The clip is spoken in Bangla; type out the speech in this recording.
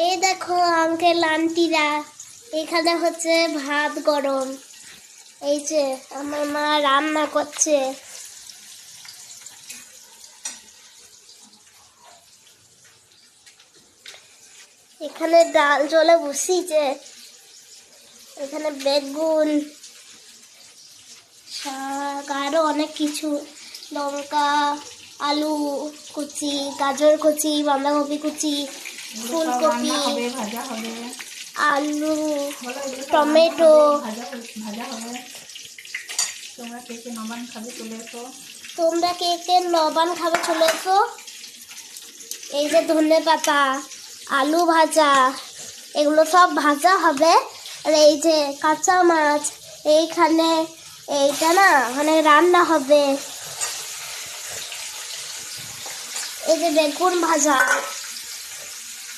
এই দেখো আঙ্কেল আন্টিরা, এখানে হচ্ছে ভাত গরম। এই যে আমার মা রান্না করছে। এখানে ডাল জলে বসিয়েছে, এখানে বেগুন, শাক, আরো অনেক কিছু, লঙ্কা, আলু কুচি, গাজর কুচি, বাঁধাকপি কুচি, ফুলকপি, আলু, টমেটো। তোমরা কে কে নবান খাবে চলে এসো। চলে এসো। এই যে ধনেপাতা, আলু ভাজা, এগুলো সব ভাজা হবে। আর এই যে কাঁচা মাছ, এইখানে এইটা না মানে রান্না হবে। এই যে বেগুন ভাজা।